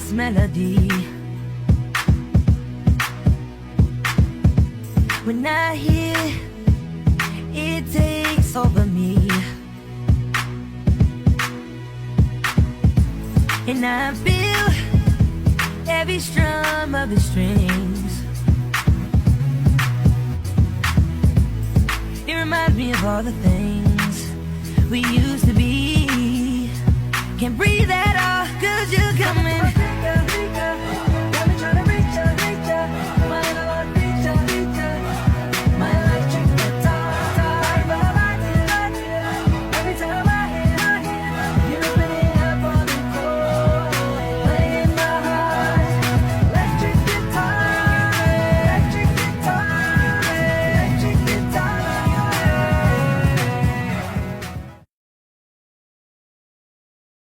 this melody. When I hear it takes over me, and I feel every strum of the strings. It reminds me of all the things we used to be. Can't breathe out